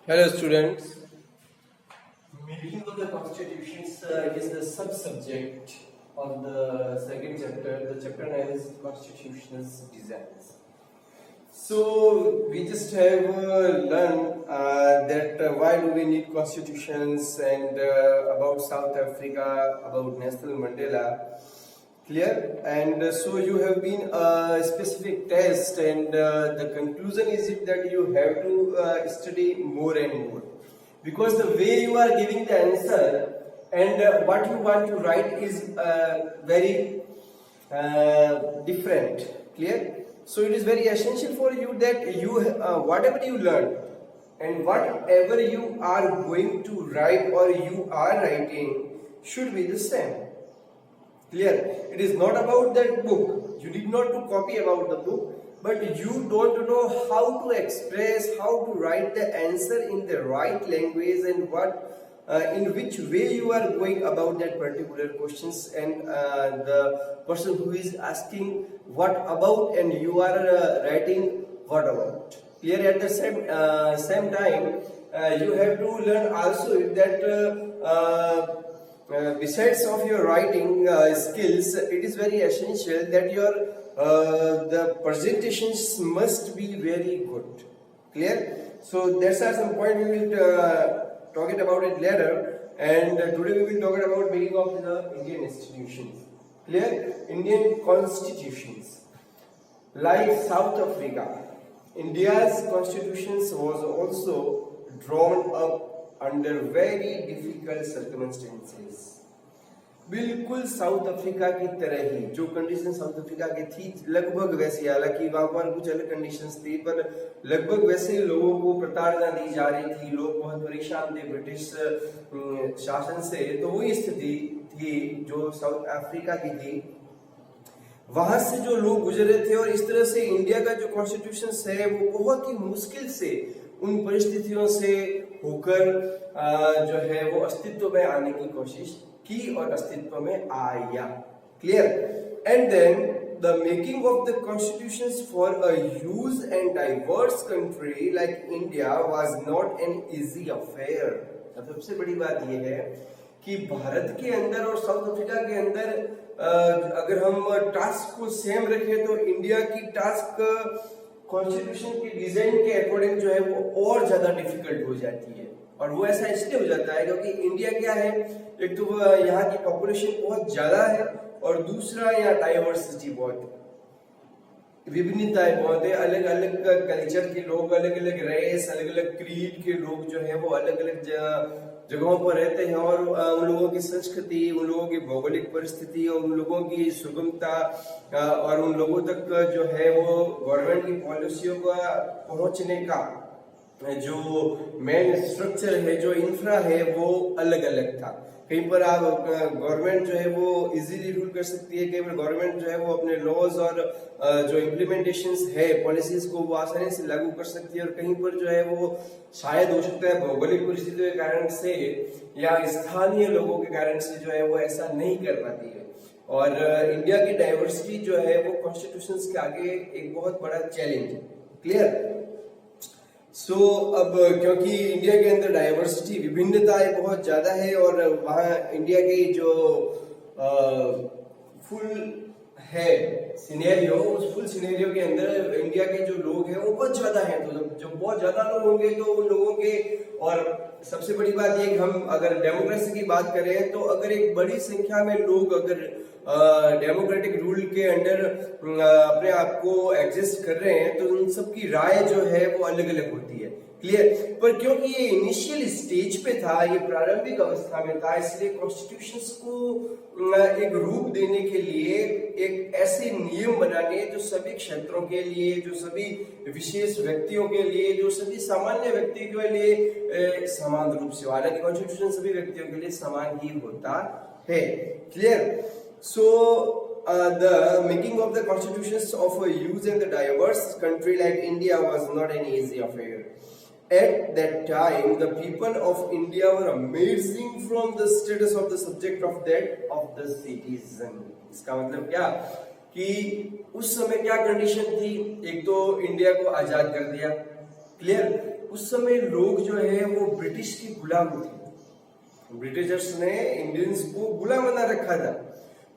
Hello students. Making of the constitutions is the sub-subject of the second chapter. The chapter name is constitutional designs. So we just have learned that why do we need constitutions and about South Africa, about Nelson Mandela. Clear? And so you have been a specific test, and the conclusion is it that you have to study more and more, because the way you are giving the answer and what you want to write is very different. Clear? So it is very essential for you that you whatever you learn and whatever you are going to write or you are writing should be the same. Clear? It is not about that book. You need not to copy about the book, but you don't know how to express, how to write the answer in the right language and in which way you are going about that particular questions, and the person who is asking what about and you are writing what about. Clear? At the same time, you have to learn also that besides of your writing skills, it is very essential that your the presentations must be very good. Clear? So that's some point we will talk it about it later, and today we will talk about making of the Indian institutions. Clear? Indian constitutions. Like South Africa, India's constitutions was also drawn up under very difficult circumstances. बिल्कुल south Africa की तरह ही जो condition south Africa की थी लगभग वैसी, हालांकि वहां पर कुछ अलग कंडीशंस थी, पर लगभग वैसे लोगों को प्रताड़ना दी जा रही थी, लोग बहुत परेशान थे ब्रिटिश शासन से। तो वही स्थिति थी जो साउथ अफ्रीका की थी, वहां से जो लोग गुजरे थे, और इस तरह से इंडिया का जो कॉन्स्टिट्यूशन है वो बहुत ही मुश्किल से उन परिस्थितियों से होकर जो है वो अस्तित्व में आने की कोशिश की और अस्तित्व में आया। Clear? And then the making of the constitutions for a huge and diverse country like India was not an easy affair. सबसे बड़ी बात यह है कि भारत के अंदर और साउथ अफ्रीका के अंदर अगर हम टास्क को सेम रखें तो इंडिया की टास्क कॉन्स्टिट्यूशन की डिजाइन के अकॉर्डिंग जो है वो और ज्यादा डिफिकल्ट हो जाती है। और वो ऐसा इसलिए हो जाता है क्योंकि इंडिया क्या है, एक तो यहाँ की पॉपुलेशन बहुत ज्यादा है और दूसरा यहाँ डाइवर्सिटी बहुत है, विभिन्नताएं बहुत है, अलग अलग कल्चर के लोग, अलग अलग रेस, अलग अलग क्रीड के लोग जो है वो अलग अलग जगहों पर रहते हैं, और उन लोगों की संस्कृति, उन लोगों की भौगोलिक परिस्थिति और उन लोगों की सुगमता और उन लोगों तक जो है वो गवर्नमेंट की पॉलिसियों का पहुंचने का जो मेन स्ट्रक्चर है, जो इंफ्रा है, वो अलग अलग था। कहीं पर आप गवर्नमेंट जो है वो इजीली रूल कर सकती है, कहीं पर गवर्नमेंट जो है वो अपने लॉज और जो इम्प्लीमेंटेशंस है पॉलिसीज को वो आसानी से लागू कर सकती है, और कहीं पर जो है वो शायद हो सकता है भौगोलिक परिस्थितियों के कारण से या स्थानीय लोगों के कारण से जो है वो ऐसा नहीं कर पाती है। और इंडिया की डाइवर्सिटी जो है वो कॉन्स्टिट्यूशंस के आगे एक बहुत बड़ा चैलेंज है। क्लियर? सो अब क्योंकि इंडिया के अंदर डाइवर्सिटी, विभिन्नताएं बहुत ज्यादा है, और वहाँ इंडिया की जो फुल है सिनेरियो, उस फुल सिनेरियो के अंदर इंडिया के जो लोग हैं वो बहुत ज्यादा हैं। तो जब बहुत ज्यादा लोग होंगे तो उन लोगों के, और सबसे बड़ी बात ये, हम अगर डेमोक्रेसी की बात करें तो अगर एक बड़ी संख्या में लोग अगर डेमोक्रेटिक रूल के अंडर अपने आप को एग्जिस्ट कर रहे हैं तो उन सबकी राय जो है वो अलग अलग होती है। क्लियर? पर क्योंकि ये इनिशियल स्टेज पे था, ये प्रारंभिक अवस्था में था, इसलिए कॉन्स्टिट्यूशंस को एक रूप देने के लिए एक ऐसे नियम बनाने जो सभी क्षेत्रों के लिए, जो सभी विशेष व्यक्तियों के लिए, जो सभी सामान्य व्यक्ति के लिए समान रूप से, हालांकि कॉन्स्टिट्यूशन सभी व्यक्तियों के लिए समान ही होता है। Clear? So the making of the constitutions of a huge and the diverse country like India was not an easy affair. At that time, the people of India were amazing from the status of the subject of that of the citizen. इसका मतलब क्या कि उस समय क्या condition थी, एक तो इंडिया को आजाद कर दिया, क्लियर, उस समय लोग जो है वो ब्रिटिश के गुलाम थे। ब्रिटिशर्स ने इंडियंस को गुलाम बना रखा था,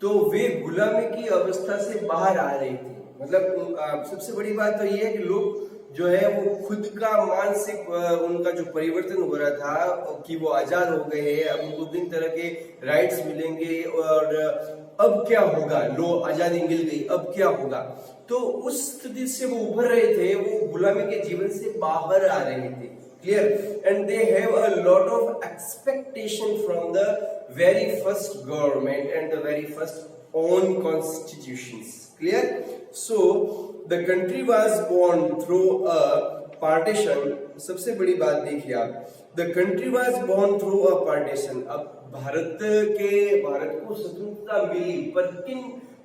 तो वे गुलामी की अवस्था से बाहर आ रहे थे। मतलब सबसे बड़ी बात तो ये है कि लोग जो है वो खुद का मानसिक उनका जो परिवर्तन हो रहा था कि वो आजाद हो गए हैं, अब उनको विभिन्न तरह के राइट्स मिलेंगे और अब क्या होगा, लो आजादी मिल गई, अब क्या होगा। तो उस स्थिति से वो उभर रहे थे, वो गुलामी के जीवन से बाहर आ रहे थे। Clear? And they have a lot of expectation from the very first government and the very first own constitutions. Clear? So the country was born through a partition. सबसे बड़ी बात देखिए आप, the country was born through a partition. अब भारत को स्वतंत्रता मिली, पर किन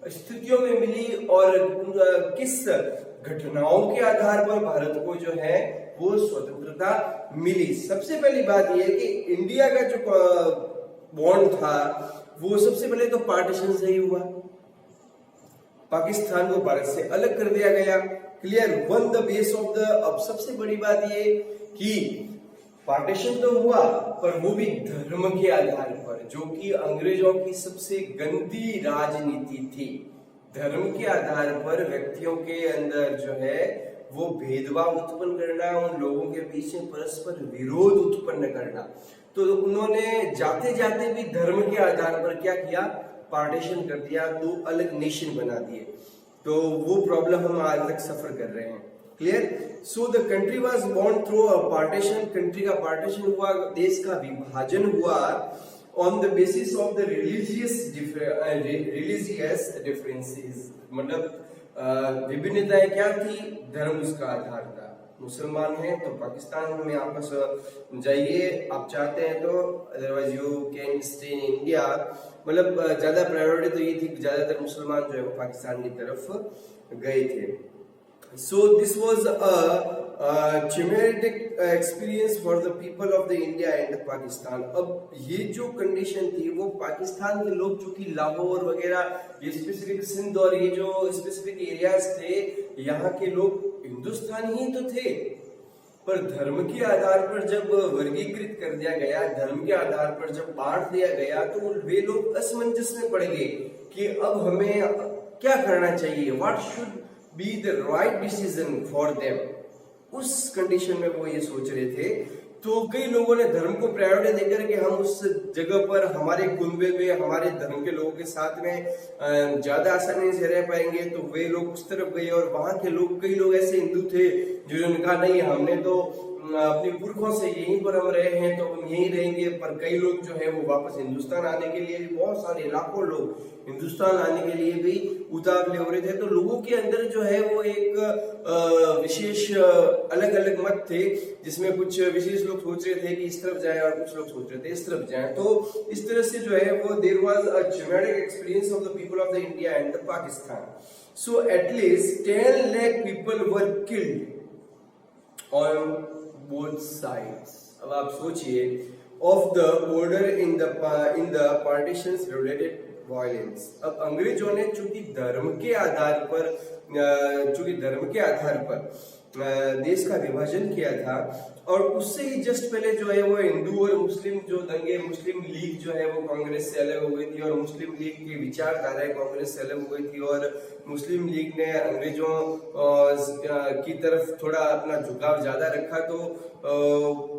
स्थितियों में मिली और किस घटनाओं के आधार पर भारत को जो है वो स्वतंत्रता मिली। सबसे पहली बात यह है कि इंडिया का जो बॉन्ड था वो सबसे पहले तो पार्टीशन से ही हुआ। पाकिस्तान को भारत से अलग कर दिया गया। Clear? One the base of the. अब सबसे बड़ी बात ये कि पार्टीशन तो हुआ, पर वो भी धर्म के आधार पर, जो कि अंग्रेजों की सबसे गंदी राजनीति थी। धर्म के आधार पर व्यक्तियों के अंदर जो है वो भेदभाव उत्पन्न करना, उन लोगों के बीच में परस्पर विरोध उत्पन्न करना। तो उन्होंने जाते जाते भी धर्म के आधार पर क्या किया, पार्टीशन कर दिया, दो अलग नेशन बना दिए। तो वो प्रॉब्लम हम आज तक सफर कर रहे हैं। Clear? So the country was born through a partition. Country का पार्टीशन हुआ, देश का विभाजन हुआ on the basis of the religious differences. मतलब विभिन्नताएं क्या थी, धर्म उसका आधार था। मुसलमान हैं तो पाकिस्तान में आपस जाइए, आप चाहते हैं तो, otherwise you can stay in India. मतलब ज्यादा प्रायोरिटी तो ये थी कि ज्यादातर मुसलमान जो है वो पाकिस्तान की तरफ गए थे। So this was a traumatic experience for the people of the India and Pakistan. अब ये जो कंडीशन थी वो पाकिस्तान के लोग, चूंकि लाहौर वगैरह ये स्पेसिफिक सिंध और ये जो स्पेसिफिक एरियाज थे, यहाँ के लोग हिंदुस्तानी ही तो थे, पर धर्म के आधार पर जब वर्गीकृत कर दिया गया, धर्म के आधार पर जब बांट दिया गया, तो वे लोग असमंजस में पड़ गए कि अब हमें क्या करना चाहिए, what should be the right decision for them. उस कंडीशन में वो ये सोच रहे थे। तो कई लोगों ने धर्म को प्रायोरिटी देकर के हम उस जगह पर हमारे कुनबे में हमारे धर्म के लोगों के साथ में ज्यादा आसानी से रह पाएंगे, तो वे लोग उस तरफ गए। और वहां के लोग, कई लोग ऐसे हिंदू थे जिन्होंने कहा नहीं, हमने तो अपने पुरखों से यहीं पर हम रहे हैं तो हम यहीं रहेंगे। पर कई लोग जो है वो वापस हिंदुस्तान आने के लिए भी, बहुत सारे लाखों लोग हिंदुस्तान आने के लिए भी उतावले हो रहे थे। तो लोगों के अंदर जो है वो एक विशेष अलग अलग मत थे, जिसमें कुछ विशेष लोग सोच रहे थे कि इस तरफ जाएं और कुछ लोग सोच रहे थे इस तरफ जाएं। तो इस तरह से जो है वो there was a traumatic experience of the people of the India and the Pakistan. So at least 10 lakh people were killed on both sides. अब आप सोचिए, of the border in the partitions related violence. अब अंग्रेजों ने चूंकि धर्म के आधार पर देश का विभाजन किया था, और उससे ही जस्ट पहले जो है वो हिंदू और मुस्लिम जो दंगे, मुस्लिम लीग जो है वो कांग्रेस से अलग हो गई थी, और मुस्लिम लीग की विचारधाराएं कांग्रेस से अलग हो गई थी, और मुस्लिम लीग ने अंग्रेजों की तरफ थोड़ा अपना झुकाव ज्यादा रखा, तो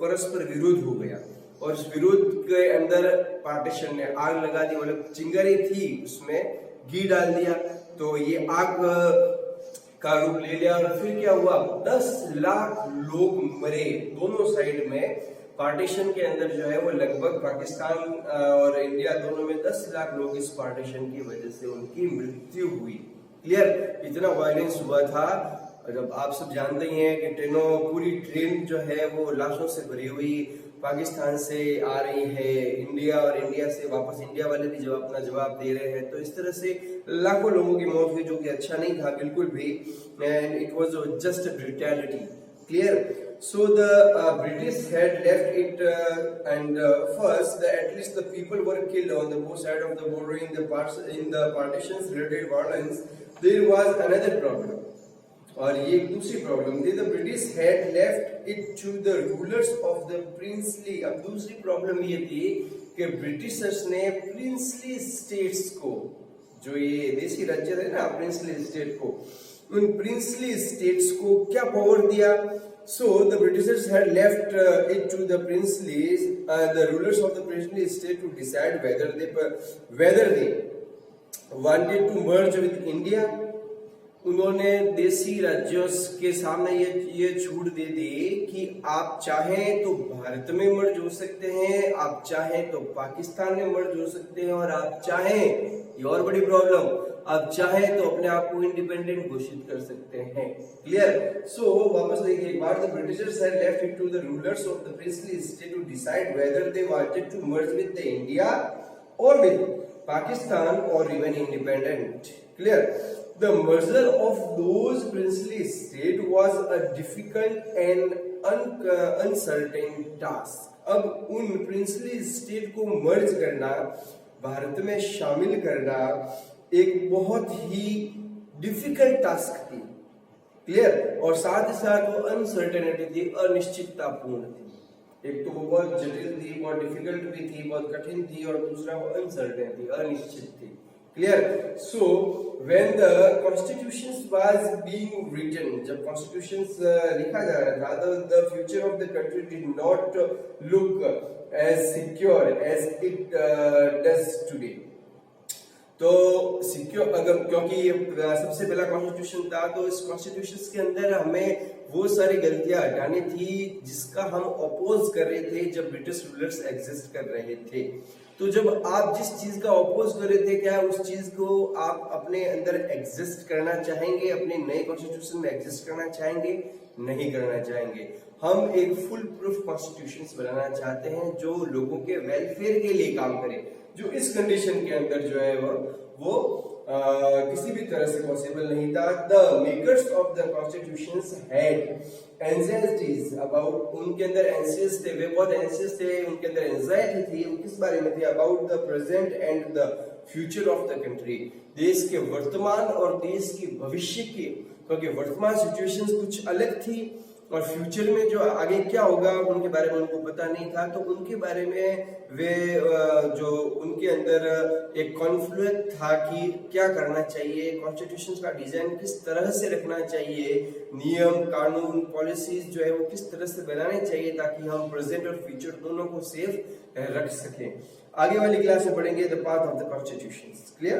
परस्पर विरोध हो गया। और इस विरोध के अंदर पार्टीशन ने आग लगा दी, मतलब चिंगारी थी उसमें घी डाल दिया, तो ये आग का रूप ले लिया। और फिर क्या हुआ, 10 लाख लोग मरे दोनों साइड में। पार्टीशन के अंदर जो है वो लगभग पाकिस्तान और इंडिया दोनों में 10 लाख लोग इस पार्टीशन की वजह से उनकी मृत्यु हुई। क्लियर? इतना वायलेंस हुआ था। जब आप सब जानते ही हैं कि पूरी ट्रेन जो है वो लाशों से भरी हुई पाकिस्तान से आ रही है इंडिया, और इंडिया से वापस इंडिया वाले भी जब अपना जवाब दे रहे हैं। तो इस तरह से लाखों लोगों की मौत हुई, जो कि अच्छा नहीं था बिल्कुल भी, and it was just brutality. Clear? So the British had left it and first at least the people were killed on the both side of the border in the partitions related violence. There was another problem. और ये एक दूसरी problem थी, the British had left it to the rulers of the princely. अब दूसरी problem ये थी कि ब्रिटिशर्स ने प्रिंसली स्टेट्स को, जो ये देशी राज्य थे ना प्रिंसली स्टेट को, उन प्रिंसली स्टेट्स को क्या पावर दिया? So the Britishers had left it to the the rulers of the princely state to decide whether they wanted to merge with India. उन्होंने देशी राज्यों के सामने ये छूट दे दी कि आप चाहें तो भारत में मर्ज हो सकते हैं, आप चाहें तो पाकिस्तान में मर्ज हो सकते हैं, और आप चाहें, ये और बड़ी प्रॉब्लम, आप चाहें तो अपने आप को इंडिपेंडेंट घोषित कर सकते हैं। क्लियर? सो वापस देखिए एक बार, the Britishers had left it to the rulers of the princely state to decide whether they wanted to merge with the India और विद पाकिस्तान और remain independent. Clear? The merger of those princely states was a difficult and uncertain task. अब उन princely state को मर्ज करना, भारत में शामिल करना एक बहुत ही डिफिकल्ट टास्क थी। क्लियर? और साथ ही साथ वो अनसर्टेनिटी थी, अनिश्चिततापूर्ण थी। एक तो वो बहुत जटिल थी, बहुत डिफिकल्ट भी थी, बहुत कठिन थी, और दूसरा वो अनसर्टेन थी, अनिश्चित थी। Clear? So when the constitutions was being written, जब constitutions लिखा जा रहा था, the future of the country did not look as secure as it does today. तो सिक्योर, अगर क्योंकि ये सबसे पहला कॉन्स्टिट्यूशन था, तो इस कॉन्स्टिट्यूशन के अंदर हमें वो सारी गलतियां हटानी थी जिसका हम अपोज कर रहे थे जब ब्रिटिश रूलर्स एग्जिस्ट कर रहे थे। तो जब आप जिस चीज का अपोज कर रहे थे, क्या उस चीज को आप अपने अंदर एग्जिस्ट करना चाहेंगे, अपने नए कॉन्स्टिट्यूशन में एग्जिस्ट करना चाहेंगे? नहीं करना चाहेंगे। हम एक फुल प्रूफ कॉन्स्टिट्यूशन बनाना चाहते हैं जो लोगों के वेलफेयर के लिए काम करे, जो इस कंडीशन के अंदर जो है वो किसी भी तरह से पॉसिबल नहीं था। The makers of the constitutions had anxieties about, उनके अंदर एंशियस थे, वे बहुत एंशियस थे, उनके अंदर एंजाइटी थी। किस बारे में थी? About the present and the future of the country, देश के वर्तमान और देश के भविष्य के, क्योंकि वर्तमान सिचुएशंस कुछ अलग थी और फ्यूचर में जो आगे क्या होगा उनके बारे में उनको पता नहीं था। तो उनके बारे में वे जो उनके अंदर एक कॉन्फ्लिक्ट था कि क्या करना चाहिए, कॉन्स्टिट्यूशन का डिजाइन किस तरह से रखना चाहिए, नियम कानून पॉलिसीज जो है वो किस तरह से बनाने चाहिए ताकि हम प्रेजेंट और फ्यूचर दोनों को सेफ रख सकें। आगे वाली क्लास में पढ़ेंगे the path of the constitution. Clear?